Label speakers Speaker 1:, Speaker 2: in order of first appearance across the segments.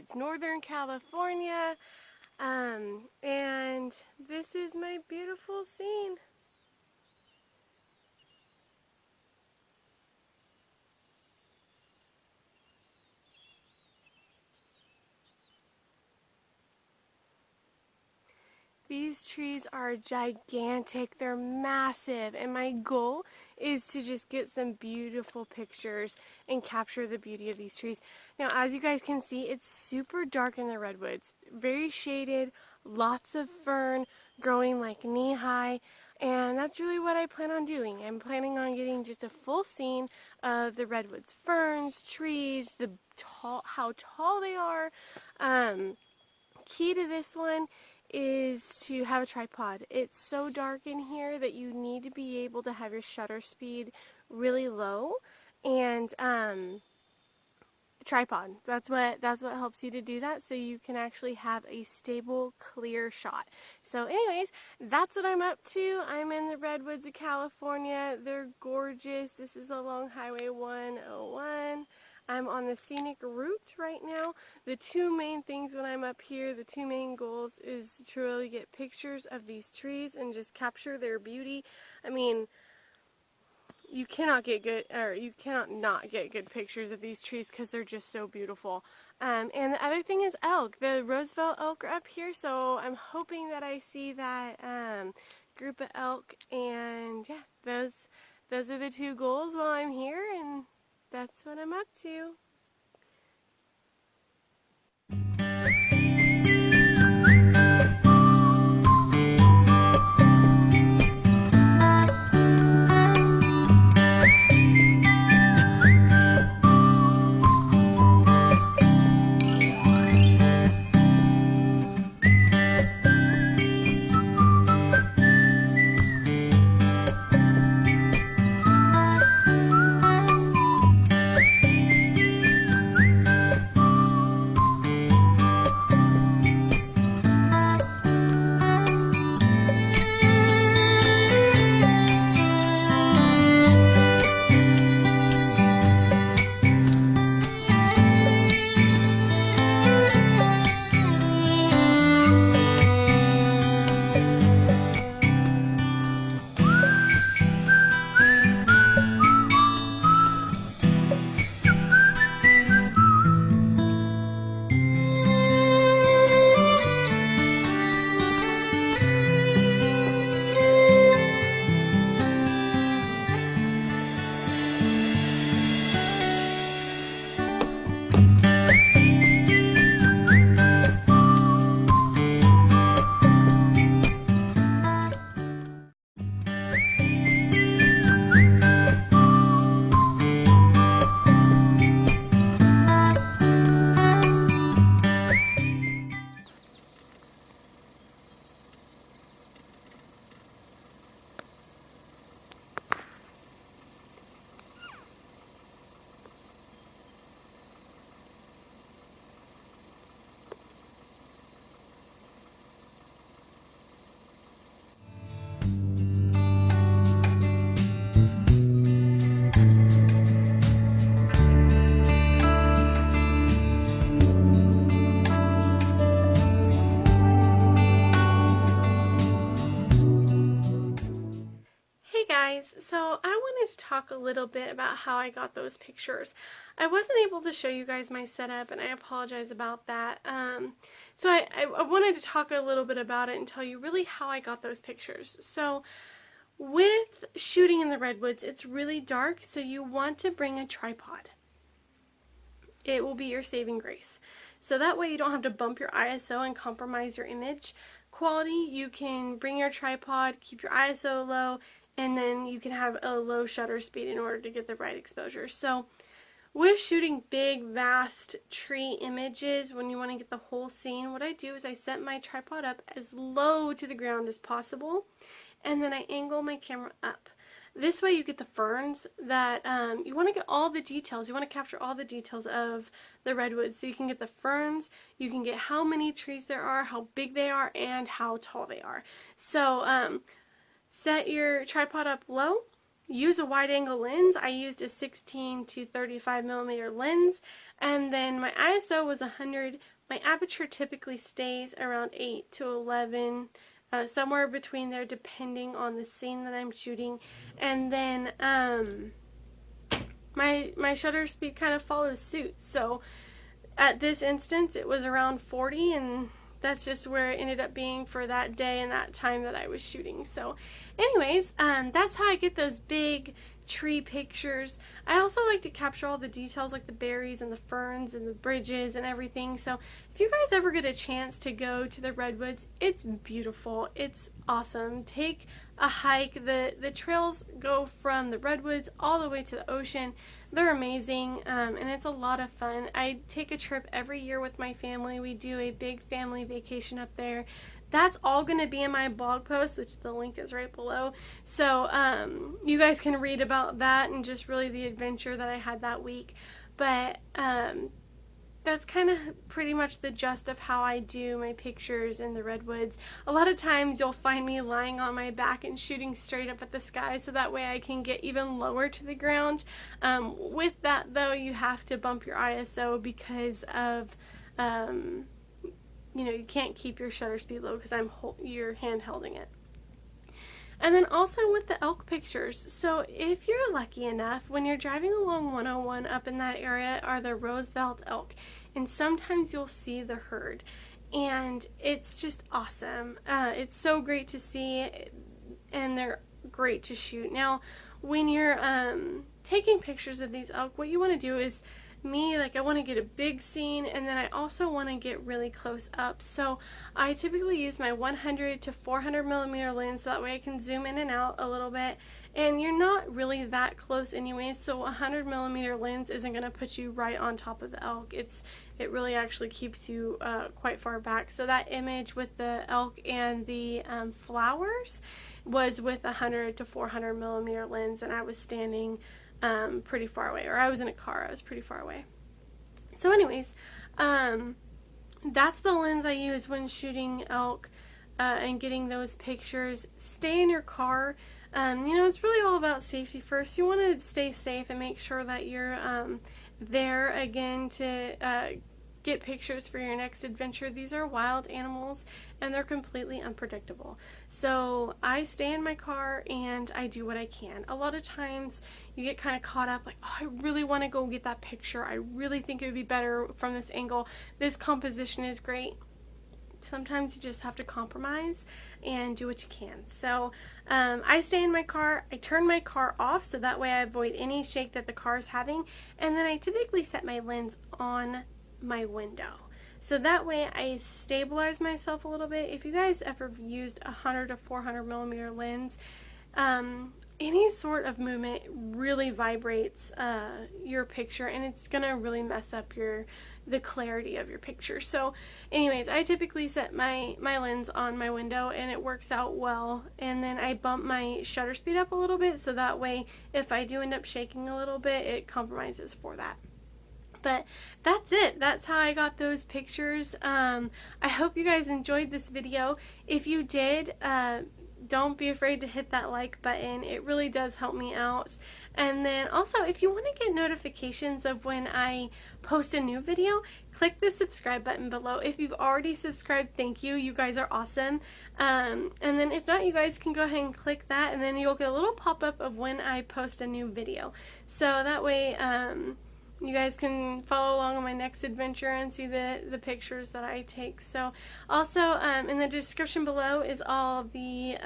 Speaker 1: Redwoods, Northern California. And this is my beautiful scene. These trees are gigantic, they're massive, and my goal is to just get some beautiful pictures and capture the beauty of these trees. Now, as you guys can see, it's super dark in the redwoods, very shaded, lots of fern growing like knee-high, and that's really what I plan on doing. I'm planning on getting just a full scene of the redwoods, ferns, trees, how tall they are. Key to this one is to have a tripod. It's so dark in here that you need to be able to have your shutter speed really low, and tripod. That's what helps you to do that, so you can actually have a stable, clear shot. So anyways, that's what I'm up to. I'm in the redwoods of California. They're gorgeous. This is along Highway 101. I'm on the scenic route right now. The two main things when I'm up here, the two main goals, is to really get pictures of these trees and just capture their beauty. I mean, you cannot not get good pictures of these trees because they're just so beautiful. And the other thing is elk. The Roosevelt elk are up here, so I'm hoping that I see that group of elk. And yeah, those are the two goals while I'm here, and that's what I'm up to. So I wanted to talk a little bit about how I got those pictures. I wasn't able to show you guys my setup, and I apologize about that. So I wanted to talk a little bit about it and tell you really how I got those pictures. So with shooting in the redwoods, it's really dark, so you want to bring a tripod. It will be your saving grace. So that way you don't have to bump your ISO and compromise your image quality. You can bring your tripod, keep your ISO low, and then you can have a low shutter speed in order to get the right exposure. So with shooting big, vast tree images, when you want to get the whole scene, what I do is I set my tripod up as low to the ground as possible, and then I angle my camera up. This way you get the ferns that, you want to get all the details. You want to capture all the details of the redwoods. So you can get the ferns, you can get how many trees there are, how big they are, and how tall they are. So set your tripod up low. Use a wide angle lens. I used a 16 to 35 millimeter lens, and then my ISO was 100 My aperture typically stays around 8 to 11, somewhere between there depending on the scene that I'm shooting. And then my shutter speed kind of follows suit. So at this instance it was around 40, and that's just where it ended up being for that day and that time that I was shooting. So anyways, that's how I get those big tree pictures. I also like to capture all the details like the berries and the ferns and the bridges and everything. So if you guys ever get a chance to go to the Redwoods, it's beautiful. It's awesome. Take a hike. The trails go from the Redwoods all the way to the ocean. They're amazing, and it's a lot of fun. I take a trip every year with my family. We do a big family vacation up there. That's all going to be in my blog post, which the link is right below. So you guys can read about that and just really the adventure that I had that week. But that's kind of pretty much the gist of how I do my pictures in the Redwoods. A lot of times you'll find me lying on my back and shooting straight up at the sky, so that way I can get even lower to the ground. With that though, you have to bump your ISO because of you can't keep your shutter speed low because you're hand holding it. And then also with the elk pictures, so if you're lucky enough, when you're driving along 101 up in that area are the Roosevelt elk, and sometimes you'll see the herd, and it's just awesome. It's so great to see, and they're great to shoot. Now, when you're taking pictures of these elk, what you want to do is, I want to get a big scene, and then I also want to get really close up. So I typically use my 100 to 400 millimeter lens, so that way I can zoom in and out a little bit. And you're not really that close anyway, so a 100 millimeter lens isn't going to put you right on top of the elk. It really actually keeps you quite far back. So that image with the elk and the flowers was with a 100 to 400 millimeter lens, and I was standing pretty far away, or I was in a car. I was pretty far away. So anyways, that's the lens I use when shooting elk and getting those pictures. Stay in your car. It's really all about safety first. You want to stay safe and make sure that you're there again to get pictures for your next adventure. These are wild animals and they're completely unpredictable. So I stay in my car and I do what I can. A lot of times you get kind of caught up like, oh, I really want to go get that picture. I really think it would be better from this angle. This composition is great. Sometimes you just have to compromise and do what you can. So I stay in my car. I turn my car off so that way I avoid any shake that the car is having. And then I typically set my lens on my window. So that way I stabilize myself a little bit. If you guys ever used a 100 to 400 millimeter lens, any sort of movement really vibrates your picture, and it's gonna really mess up the clarity of your picture. So anyways, I typically set my lens on my window and it works out well, and then I bump my shutter speed up a little bit so that way if I do end up shaking a little bit, it compromises for that. But that's it. That's how I got those pictures. I hope you guys enjoyed this video. If you did, don't be afraid to hit that like button. It really does help me out. And then also, if you want to get notifications of when I post a new video, click the subscribe button below. If you've already subscribed, thank you. You guys are awesome. And then if not, you guys can go ahead and click that, and then you'll get a little pop-up of when I post a new video. So that way, you guys can follow along on my next adventure and see the pictures that I take. So also in the description below is all the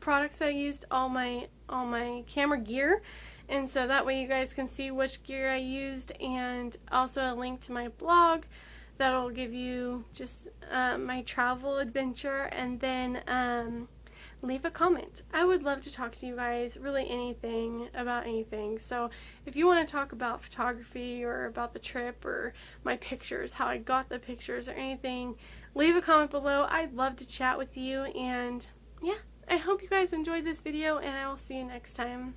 Speaker 1: products that I used, all my camera gear, and so that way you guys can see which gear I used, and also a link to my blog that'll give you just my travel adventure, and then leave a comment. I would love to talk to you guys, really anything, about anything. So if you want to talk about photography or about the trip or my pictures, how I got the pictures or anything, leave a comment below. I'd love to chat with you, and yeah, I hope you guys enjoyed this video, and I will see you next time.